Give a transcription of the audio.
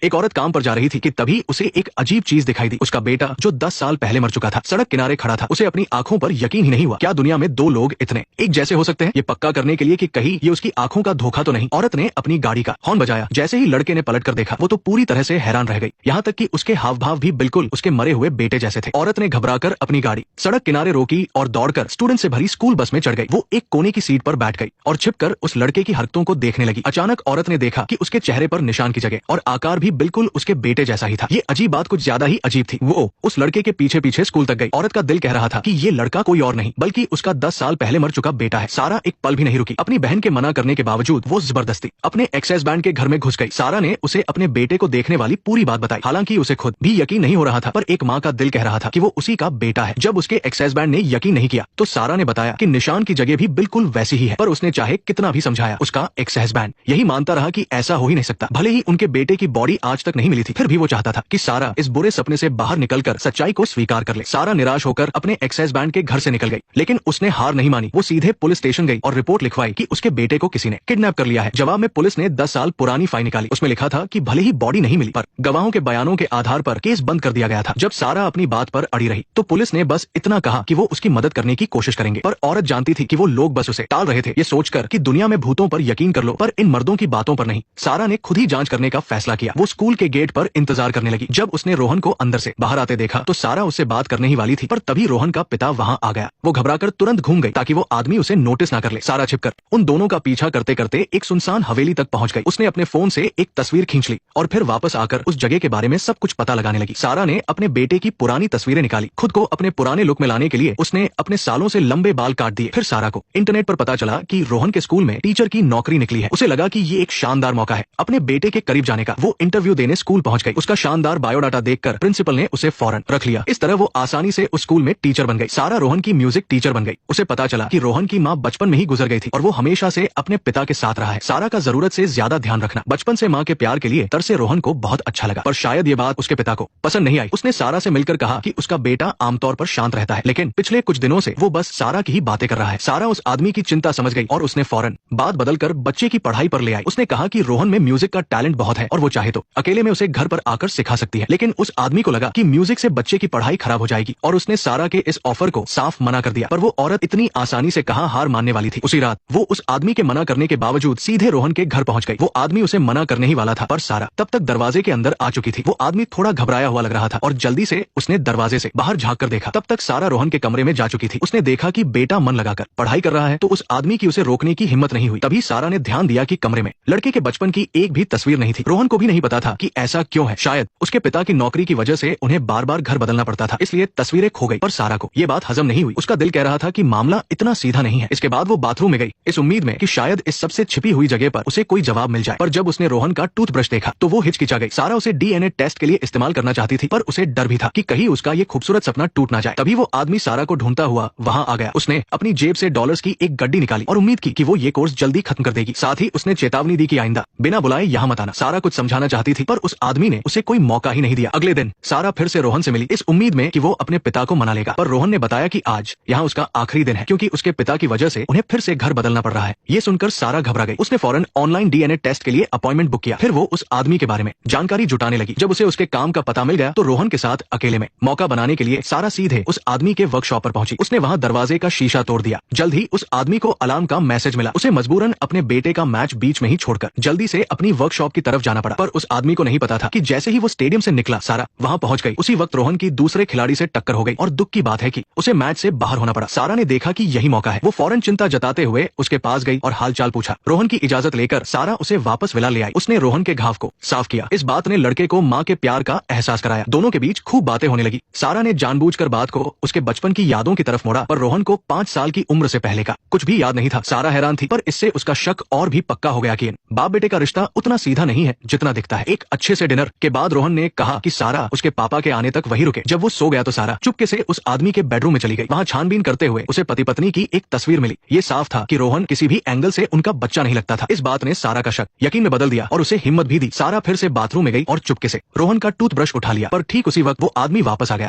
एक औरत काम पर जा रही थी कि तभी उसे एक अजीब चीज दिखाई दी। उसका बेटा जो 10 साल पहले मर चुका था सड़क किनारे खड़ा था। उसे अपनी आंखों पर यकीन ही नहीं हुआ। क्या दुनिया में 2 लोग इतने एक जैसे हो सकते हैं? ये पक्का करने के लिए कि कहीं ये उसकी आंखों का धोखा तो नहीं, औरत ने अपनी गाड़ी का हॉर्न बजाया। जैसे ही लड़के ने पलट कर देखा वो तो पूरी तरह से हैरान रह गई। यहाँ तक कि उसके हाव भाव भी बिल्कुल उसके मरे हुए बेटे जैसे थे। औरत ने घबराकर अपनी गाड़ी सड़क किनारे रोकी और दौड़कर स्टूडेंट से भरी स्कूल बस में चढ़ गई। वो एक कोने की सीट पर बैठ गई और छिपकर उस लड़के की हरकतों को देखने लगी। अचानक औरत ने देखा कि उसके चेहरे पर निशान की जगह और आकार भी बिल्कुल उसके बेटे जैसा ही था। ये अजीब बात कुछ ज्यादा ही अजीब थी। वो उस लड़के के पीछे पीछे स्कूल तक गई। औरत का दिल कह रहा था कि ये लड़का कोई और नहीं बल्कि उसका 10 साल पहले मर चुका बेटा है। सारा एक पल भी नहीं रुकी। अपनी बहन के मना करने के बावजूद वो जबरदस्ती अपने एक्साइज बैंड के घर में घुस गई। सारा ने उसे अपने बेटे को देखने वाली पूरी बात बताई। हालांकि उसे खुद भी यकीन नहीं हो रहा था, पर एक माँ का दिल कह रहा था कि वो उसी का बेटा है। जब उसके एक्साइज बैंड ने यकीन नहीं किया तो सारा ने बताया कि निशान की जगह भी बिल्कुल वैसी ही है, पर उसने चाहे कितना भी समझाया उसका एक्साइज बैंड यही मानता रहा कि ऐसा हो ही नहीं सकता। भले ही उनके बेटे की बॉडी आज तक नहीं मिली थी, फिर भी वो चाहता था कि सारा इस बुरे सपने से बाहर निकलकर सच्चाई को स्वीकार कर ले। सारा निराश होकर अपने एक्साइज बैंड के घर से निकल गई, लेकिन उसने हार नहीं मानी। वो सीधे पुलिस स्टेशन गई और रिपोर्ट लिखवाई कि उसके बेटे को किसी ने किडनैप कर लिया है। जवाब में पुलिस ने 10 साल पुरानी फाइल निकाली। उसमें लिखा था कि भले ही बॉडी नहीं मिली, पर गवाहों के बयानों के आधार पर केस बंद कर दिया गया था। जब सारा अपनी बात पर अड़ी रही तो पुलिस ने बस इतना कहा कि वो उसकी मदद करने की कोशिश करेंगे, पर औरत जानती थी कि वो लोग बस उसे टाल रहे थे, ये सोचकर कि दुनिया में भूतों पर यकीन कर लो पर इन मर्दों की बातों पर नहीं। सारा ने खुद ही जांच करने का फैसला किया। वो स्कूल के गेट पर इंतजार करने लगी। जब उसने रोहन को अंदर से बाहर आते देखा तो सारा उससे बात करने ही वाली थी, पर तभी रोहन का पिता वहां आ गया। वो घबराकर तुरंत घूम गई ताकि वो आदमी उसे नोटिस ना कर ले। सारा छिपकर उन दोनों का पीछा करते करते एक सुनसान हवेली तक पहुंच गई। उसने अपने फोन से एक तस्वीर खींच ली और फिर वापस आकर उस जगह के बारे में सब कुछ पता लगाने लगी। सारा ने अपने बेटे की पुरानी तस्वीरें निकाली। खुद को अपने पुराने लुक में लाने के लिए उसने अपने सालों से लंबे बाल काट दिए। फिर सारा को इंटरनेट पर पता चला कि रोहन के स्कूल में टीचर की नौकरी निकली है। उसे लगा कि ये एक शानदार मौका है अपने बेटे के करीब जाने का। वो इंटरव्यू देने स्कूल पहुंच गई। उसका शानदार बायोडाटा देखकर प्रिंसिपल ने उसे फौरन रख लिया। इस तरह वो आसानी से उस स्कूल में टीचर बन गई। सारा रोहन की म्यूजिक टीचर बन गई। उसे पता चला कि रोहन की माँ बचपन में ही गुजर गई थी और वो हमेशा से अपने पिता के साथ रहा है। सारा का जरूरत से ज्यादा ध्यान रखना, बचपन से माँ के प्यार के लिए तरसे रोहन को बहुत अच्छा लगा, पर शायद ये बात उसके पिता को पसंद नहीं आई। उसने सारा से मिलकर कहा कि उसका बेटा आमतौर पर शांत रहता है, लेकिन पिछले कुछ दिनों से वो बस सारा की ही बातें कर रहा है। सारा उस आदमी की चिंता समझ गई और उसने फौरन बात बदलकर बच्चे की पढ़ाई पर ले आई। उसने कहा कि रोहन में म्यूजिक का टैलेंट बहुत है और वो चाहे तो अकेले में उसे घर पर आकर सिखा सकती है, लेकिन उस आदमी को लगा कि म्यूजिक से बच्चे की पढ़ाई खराब हो जाएगी और उसने सारा के इस ऑफर को साफ मना कर दिया। पर वो औरत इतनी आसानी से कहाँ हार मानने वाली थी। उसी रात वो उस आदमी के मना करने के बावजूद सीधे रोहन के घर पहुंच गई। वो आदमी उसे मना करने ही वाला था, पर सारा तब तक दरवाजे के अंदर आ चुकी थी। वो आदमी थोड़ा घबराया हुआ लग रहा था और जल्दी से उसने दरवाजे से बाहर झांक कर देखा। तब तक सारा रोहन के कमरे में जा चुकी थी। उसने देखा कि बेटा मन लगाकर पढ़ाई कर रहा है, तो उस आदमी की उसे रोकने की हिम्मत नहीं हुई। तभी सारा ने ध्यान दिया कि कमरे में लड़के के बचपन की एक भी तस्वीर नहीं थी। रोहन को भी नहीं पता था कि ऐसा क्यों है। शायद उसके पिता की नौकरी की वजह से उन्हें बार बार घर बदलना पड़ता था, इसलिए तस्वीरें खो गई। पर सारा को ये बात हजम नहीं हुई। उसका दिल कह रहा था कि मामला इतना सीधा नहीं है। इसके बाद वो बाथरूम में गई इस उम्मीद में कि शायद इस सबसे छिपी हुई जगह पर उसे कोई जवाब मिल जाए, पर जब उसने रोहन का टूथब्रश देखा तो वो हिचकिचा गई। सारा उसे डीएनए टेस्ट के लिए इस्तेमाल करना चाहती थी, पर उसे डर भी था कि कहीं उसका ये खूबसूरत सपना टूट ना जाए। तभी वो आदमी सारा को ढूंढता हुआ वहां आ गया। उसने अपनी जेब से डॉलर्स की एक गड्डी निकाली और उम्मीद की कि वो ये कोर्स जल्दी खत्म कर देगी। साथ ही उसने चेतावनी दी कि आइंदा बिना बुलाए यहाँ मत आना। सारा कुछ समझाना चाहती थी, पर उस आदमी ने उसे कोई मौका ही नहीं दिया। अगले दिन सारा फिर से रोहन से मिली इस उम्मीद में कि वो अपने पिता को मना लेगा, पर रोहन ने बताया कि आज यहाँ उसका आखिरी दिन है, क्योंकि उसके पिता की वजह से उन्हें फिर से घर बदलना पड़ रहा है। ये सुनकर सारा घबरा गई। उसने फौरन ऑनलाइन डीएनए टेस्ट के लिए अपॉइंटमेंट बुक किया। फिर वो उस आदमी के बारे में जानकारी जुटाने लगी। जब उसे उसके काम का पता मिल गया तो रोहन के साथ अकेले में मौका बनाने के लिए सारा सीधे उस आदमी के वर्कशॉप पर पहुंची। उसने वहां दरवाजे का शीशा तोड़ दिया। जल्द ही उस आदमी को अलार्म का मैसेज मिला। उसे मजबूरन अपने बेटे का मैच बीच में ही छोड़कर जल्दी से अपनी वर्कशॉप की तरफ जाना पड़ा, पर उस आदमी को नहीं पता था कि जैसे ही वो स्टेडियम से निकला सारा वहां पहुंच गई। उसी वक्त रोहन की दूसरे खिलाड़ी से टक्कर हो गई और दुख की बात है कि उसे मैच से बाहर होना पड़ा। सारा ने देखा कि यही मौका है। वो फौरन चिंता जताते हुए उसके पास गई और हालचाल पूछा। रोहन की इजाजत लेकर सारा उसे वापस विला ले आई। उसने रोहन के घाव को साफ किया। इस बात ने लड़के को माँ के प्यार का एहसास कराया। दोनों के बीच खूब बातें होने लगी। सारा ने जानबूझकर बात को उसके बचपन की यादों की तरफ मोड़ा, पर रोहन को 5 साल की उम्र से पहले का कुछ भी याद नहीं था। सारा हैरान थी, पर इससे उसका शक और भी पक्का हो गया कि बाप बेटे का रिश्ता उतना सीधा नहीं है जितना दिखता है। एक अच्छे से डिनर के बाद रोहन ने कहा कि सारा उसके पापा के आने तक वही रुके। जब वो सो गया तो सारा चुपके से उस आदमी के बेडरूम में चली गई। वहां छानबीन करते हुए उसे पति पत्नी की एक तस्वीर मिली। ये साफ था कि रोहन किसी भी एंगल से उनका बच्चा नहीं लगता था। इस बात ने सारा का शक यकीन में बदल दिया और उसे हिम्मत भी दी। सारा फिर से बाथरूम में गई और चुपके से रोहन का टूथब्रश उठा लिया, पर ठीक उसी वक्त वो आदमी वापस आ गया।